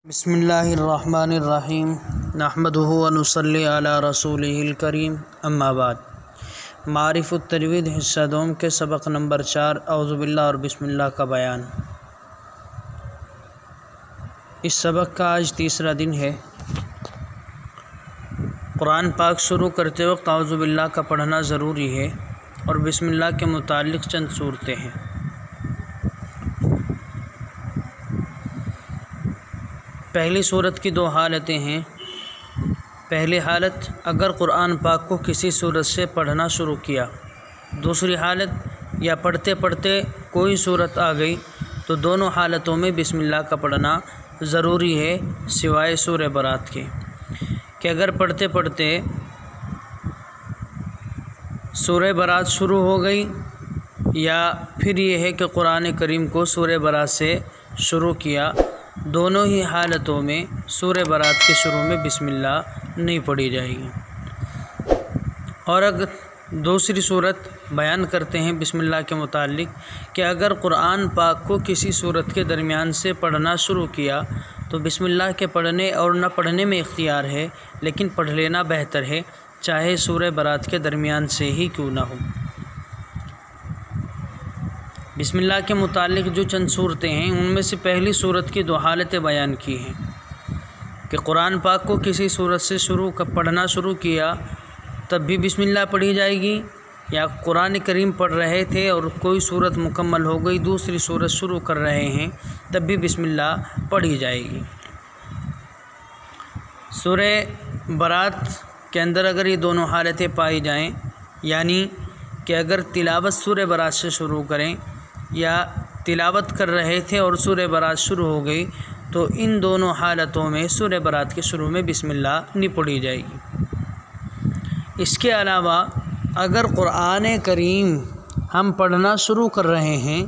بسم اللہ الرحمن الرحیم نحمدہ و نصلی علی رسولہ الکریم اما بعد۔ معارف التجوید حصہ دوم کے سبق نمبر 4 اعوذ باللہ اور بسم اللہ کا بیان۔ اس سبق کا آج تیسرا دن ہے۔ قرآن پاک شروع کرتے وقت اعوذ باللہ کا پڑھنا ضروری ہے اور بسم اللہ کے متعلق چند صورتیں ہیں۔ پہلی صورت کی دو حالتیں ہیں۔ پہلی حالت اگر قرآن پاک کو کسی صورت سے پڑھنا شروع کیا، دوسری حالت یا پڑھتے پڑھتے کوئی صورت آ گئی تو دونوں حالتوں میں بسم اللہ کا پڑھنا ضروری ہے، سوائے سورہ برات کے کہ اگر پڑھتے پڑھتے سورہ برات شروع ہو گئی یا پھر یہ ہے کہ قرآن کریم کو سورہ برات سے شروع کیا، دونوں ہی حالتوں میں سورہ برات کے شروع میں بسم اللہ نہیں پڑھی جائے گی۔ اور اگر دوسری صورت بیان کرتے ہیں بسم اللہ کے متعلق کہ اگر قرآن پاک کو کسی صورت کے درمیان سے پڑھنا شروع کیا تو بسم اللہ کے پڑھنے اور نہ پڑھنے میں اختیار ہے، لیکن پڑھ لینا بہتر ہے، چاہے سورہ برات کے درمیان سے ہی کیوں نہ ہو۔ بسم اللہ کے متعلق جو چند صورتیں ہیں ان میں سے پہلی صورت کی دو حالتیں بیان کی ہیں کہ قرآن پاک کو کسی صورت سے پڑھنا شروع کیا تب بھی بسم اللہ پڑھی جائے گی، یا قرآن کریم پڑھ رہے تھے اور کوئی صورت مکمل ہو گئی دوسری صورت شروع کر رہے ہیں تب بھی بسم اللہ پڑھی جائے گی۔ سورہ برات کے اندر اگر یہ دونوں حالتیں پائی جائیں، یعنی کہ اگر تلاوت سورہ برات سے شروع کریں یا تلاوت کر رہے تھے اور سورہ برات شروع ہو گئی، تو ان دونوں حالتوں میں سورہ برات کے شروع میں بسم اللہ نہیں پڑھی جائے گی۔ اس کے علاوہ اگر قرآن کریم ہم پڑھنا شروع کر رہے ہیں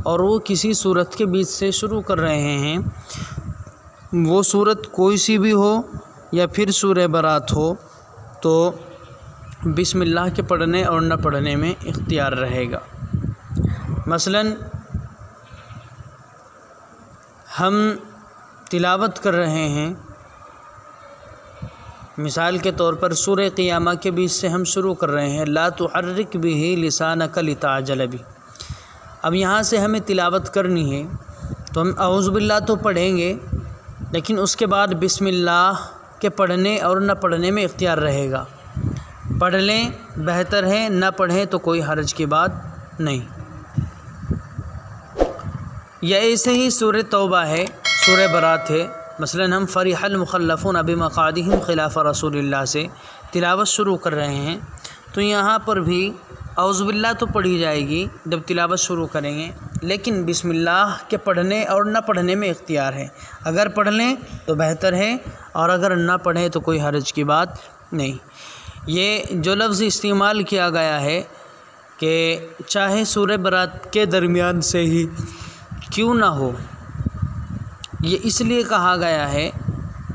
اور وہ کسی صورت کے بیچ سے شروع کر رہے ہیں، وہ صورت کوئی سی بھی ہو یا پھر سورہ برات ہو، تو بسم اللہ کے پڑھنے اور نہ پڑھنے میں اختیار رہے گا۔ مثلاً ہم تلاوت کر رہے ہیں، مثال کے طور پر سورہ قیامہ کے بیچ سے ہم شروع کر رہے ہیں لا تحرک بہ لسانک لتعجل بہ۔ اب یہاں سے ہمیں تلاوت کرنی ہے تو ہم اعوذ باللہ تو پڑھیں گے، لیکن اس کے بعد بسم اللہ کے پڑھنے اور نہ پڑھنے میں اختیار رہے گا۔ پڑھ لیں بہتر ہے، نہ پڑھیں تو کوئی حرج کی بات نہیں۔ یا ایسے ہی سورہ توبہ ہے، سورہ برات ہے، مثلاً ہم فرح المخلفون بمقعدہم خلاف رسول اللہ سے تلاوت شروع کر رہے ہیں تو یہاں پر بھی اعوذ باللہ تو پڑھی جائے گی جب تلاوت شروع کریں گے، لیکن بسم اللہ کے پڑھنے اور نہ پڑھنے میں اختیار ہے۔ اگر پڑھ لیں تو بہتر ہے اور اگر نہ پڑھیں تو کوئی حرج کی بات نہیں۔ یہ جو لفظ استعمال کیا گیا ہے کہ چاہے سورہ برات کے درمیان سے ہی کیوں نہ ہو، یہ اس لیے کہا گیا ہے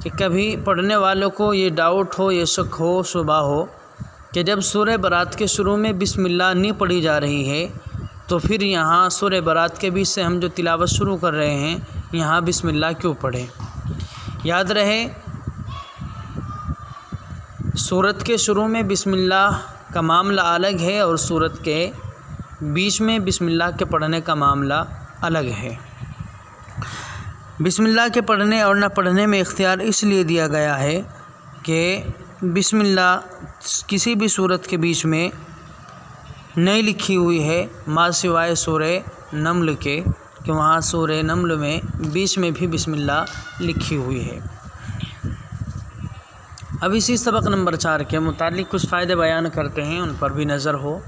کہ کبھی پڑھنے والوں کو یہ ڈاؤٹ ہو، یہ شک ہو، شبہ ہو کہ جب سورہ برات کے شروع میں بسم اللہ نہیں پڑھی جا رہی ہے تو پھر یہاں سورہ برات کے بیچ سے ہم جو تلاوت شروع کر رہے ہیں یہاں بسم اللہ کیوں پڑھیں۔ یاد رہے سورت کے شروع میں بسم اللہ کا معاملہ الگ ہے اور سورت کے بیچ میں بسم اللہ کے پڑھنے کا معاملہ الگ ہے۔ بسم اللہ کے پڑھنے اور نہ پڑھنے میں اختیار اس لیے دیا گیا ہے کہ بسم اللہ کسی بھی صورت کے بیچ میں نہیں لکھی ہوئی ہے ما سوائے سورہ نمل کے، کہ وہاں سورہ نمل میں بیچ میں بھی بسم اللہ لکھی ہوئی ہے۔ اب اسی سبق نمبر 4 کے متعلق کچھ فائدے بیان کرتے ہیں، ان پر بھی نظر ہو۔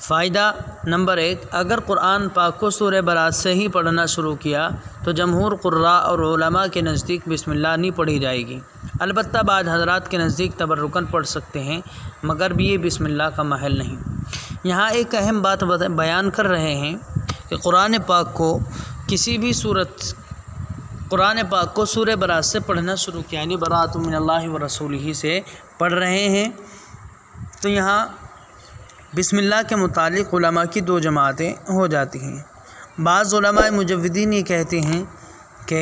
فائدہ نمبر 1، اگر قرآن پاک کو سورہ برات سے ہی پڑھنا شروع کیا تو جمہور قراء اور علماء کے نزدیک بسم اللہ نہیں پڑھی جائے گی، البتہ بعض حضرات کے نزدیک تبرکاً پڑھ سکتے ہیں، مگر بھی یہ بسم اللہ کا محل نہیں۔ یہاں ایک اہم بات بیان کر رہے ہیں کہ قرآن پاک کو سورہ برات سے پڑھنا شروع کیا، یعنی براءۃ من اللہ و رسولہ سے پڑھ رہے ہیں، تو یہاں بسم اللہ کے متعلق علماء کی دو جماعتیں ہو جاتی ہیں۔ بعض علماء مجودین یہ کہتے ہیں کہ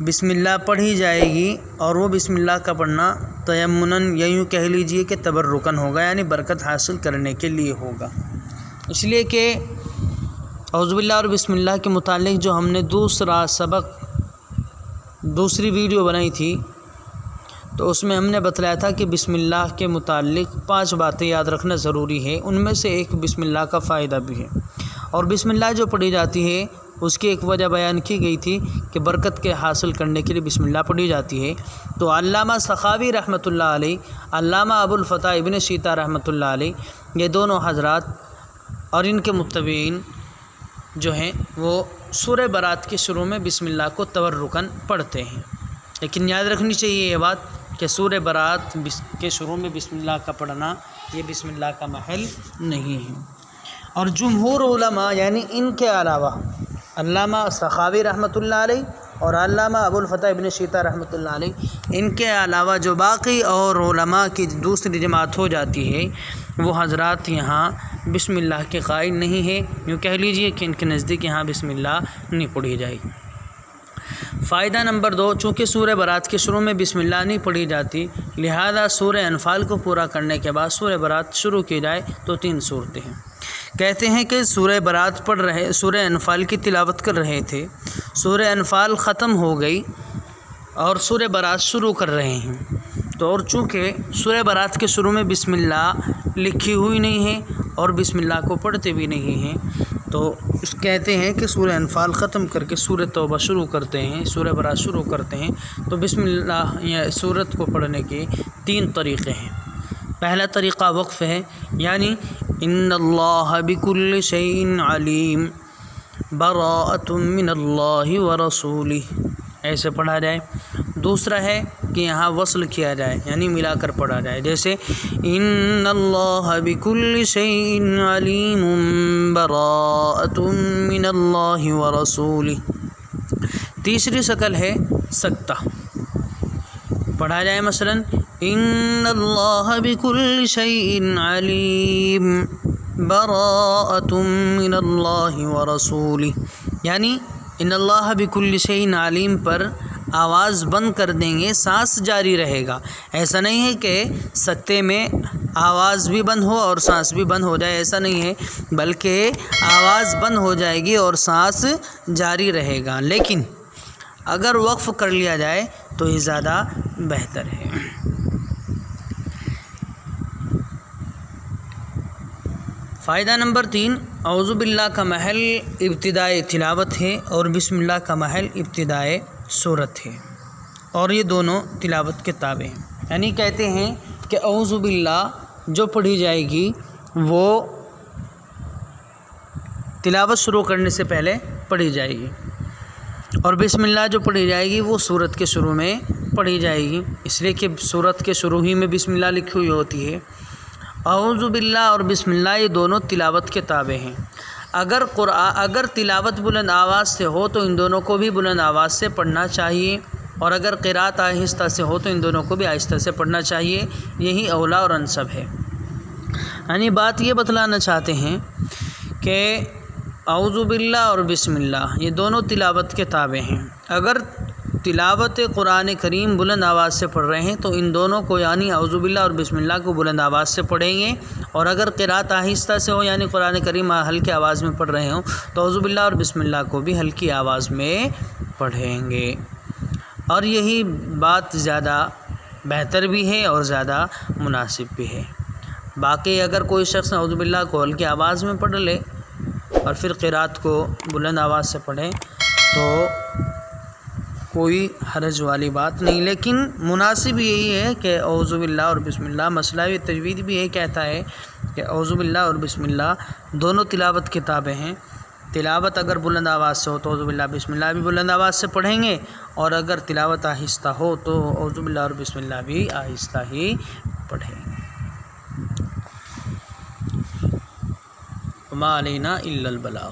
بسم اللہ پڑھی جائے گی، اور وہ بسم اللہ کا پڑھنا تیمناً یا یوں کہہ لیجئے کہ تبرکاً ہوگا، یعنی برکت حاصل کرنے کے لیے ہوگا۔ اس لیے کہ اعوذ باللہ اور بسم اللہ کے متعلق جو ہم نے دوسری ویڈیو بنائی تھی، تو اس میں ہم نے بتلایا تھا کہ بسم اللہ کے متعلق 5 باتیں یاد رکھنا ضروری ہے، ان میں سے ایک بسم اللہ کا فائدہ بھی ہے، اور بسم اللہ جو پڑھی جاتی ہے اس کی ایک وجہ بیان کی گئی تھی کہ برکت کے حاصل کرنے کے لیے بسم اللہ پڑھی جاتی ہے۔ تو علامہ سخاوی رحمۃ اللہ علیہ، علامہ ابو الفتح ابن شیطہ رحمۃ اللہ علیہ، یہ دونوں حضرات اور ان کے متبعین جو ہیں وہ سورہ برات کے شروع میں بسم اللہ کو تبرکاً پڑھتے ہیں، لیکن یاد رکھنی چاہیے یہ بات کہ سورہ برات کے شروع میں بسم اللہ کا پڑھنا یہ بسم اللہ کا محل نہیں ہے۔ اور جمہور علماء یعنی ان کے علاوہ علامہ سخاوی رحمۃ اللہ علیہ اور علامہ ابو الفتح ابن شیطہ رحمۃ اللہ علیہ، ان کے علاوہ جو باقی اور علماء کی دوسری جماعت ہو جاتی ہے، وہ حضرات یہاں بسم اللہ کے قائل نہیں ہے، یوں کہہ لیجئے کہ ان کے نزدیک یہاں بسم اللہ نہیں پڑھی جائے گی۔ فائدہ نمبر 2، چونکہ سورہ برات کے شروع میں بسم اللہ نہیں پڑھی جاتی، لہذا سورہ انفال کو پورا کرنے کے بعد سورہ برات شروع کی جائے تو 3 صورتیں ہیں۔ کہتے ہیں کہ سورہ انفال کی تلاوت کر رہے تھے، سورہ انفال ختم ہو گئی اور سورہ برات شروع کر رہے ہیں، تو اور چونکہ سورہ برات کے شروع میں بسم اللہ لکھی ہوئی نہیں ہے اور بسم اللہ کو پڑھتے بھی نہیں ہیں، تو کہتے ہیں کہ سورہ انفال ختم کر کے سورہ توبہ شروع کرتے ہیں، سورہ برات شروع کرتے ہیں، تو بسم اللہ یا سورت کو پڑھنے کے 3 طریقے ہیں۔ پہلا طریقہ وقف ہے، یعنی ان اللہ بکل شیء علیم براءۃ من اللہ ورسولہ، ایسے پڑھا جائے۔ دوسرا ہے کہ یہاں وصل کیا جائے، یعنی ملا کر پڑھا جائے، جیسے ان اللہ بکل شیء علیم براءۃ من اللہ ورسولہ۔ تیسری شکل ہے سکتہ، پڑھا جائے مثلا ان اللہ بکل شیء علیم براءۃ من اللہ ورسولہ، یعنی ان اللہ بکل شیء علیم پر آواز بند کر دیں گے، سانس جاری رہے گا۔ ایسا نہیں ہے کہ سکتے میں آواز بھی بند ہو اور سانس بھی بند ہو جائے، ایسا نہیں ہے، بلکہ آواز بند ہو جائے گی اور سانس جاری رہے گا، لیکن اگر وقف کر لیا جائے تو یہ زیادہ بہتر ہے۔ فائدہ نمبر 3، اعوذ باللہ کا محل ابتدائے تلاوت ہے اور بسم اللہ کا محل ابتدائے سورت ہے، اور یہ دونوں تلاوت کے تابع ہیں، یعنی کہتے ہیں کہ اعوذ باللہ جو پڑھی جائے گی وہ تلاوت شروع کرنے سے پہلے پڑھی جائے گی، اور بسم اللہ جو پڑھی جائے گی وہ سورت کے شروع میں پڑھی جائے گی، اس لیے کہ سورت کے شروع ہی میں بسم اللہ لکھی ہوئی ہوتی ہے۔ اعوذ باللہ اور بسم اللہ یہ دونوں تلاوت کے تابع ہیں۔ اگر تلاوت بلند آواز سے ہو تو ان دونوں کو بھی بلند آواز سے پڑھنا چاہیے، اور اگر قرات آہستہ سے ہو تو ان دونوں کو بھی آہستہ سے پڑھنا چاہیے، یہی اولا اور انسب ہے۔ یعنی بات یہ بتلانا چاہتے ہیں کہ اعوذ باللہ اور بسم اللہ یہ دونوں تلاوت کے تابع ہیں۔ اگر تلاوت قرآن کریم بلند آواز سے پڑھ رہے ہیں تو ان دونوں کو یعنی اعوذ باللہ اور بسم اللہ کو بلند آواز سے پڑھیں گے، اور اگر قرات آہستہ سے ہو یعنی قرآن کریم ہلکی آواز میں پڑھ رہے ہوں تو اعوذ باللہ اور بسم اللہ کو بھی ہلکی آواز میں پڑھیں گے، اور یہی بات زیادہ بہتر بھی ہے اور زیادہ مناسب بھی ہے۔ باقی اگر کوئی شخص اعوذ باللہ کو ہلکی آواز میں پڑھ لے اور پھر قرات کو بلند آواز سے پڑھے تو کوئی حرج والی بات نہیں، لیکن مناسب یہی ہے کہ اعوذ باللہ اور بسم اللہ، مسئلہ تجوید بھی یہی کہتا ہے کہ اعوذ باللہ اور بسم اللہ دونوں تلاوت کے تابع ہیں۔ تلاوت اگر بلند آواز سے ہو تو اعوذ باللہ بسم اللہ بھی بلند آواز سے پڑھیں گے، اور اگر تلاوت آہستہ ہو تو اعوذ باللہ اور بسم اللہ بھی آہستہ ہی پڑھیں گے۔ وما علینا الا البلاغ۔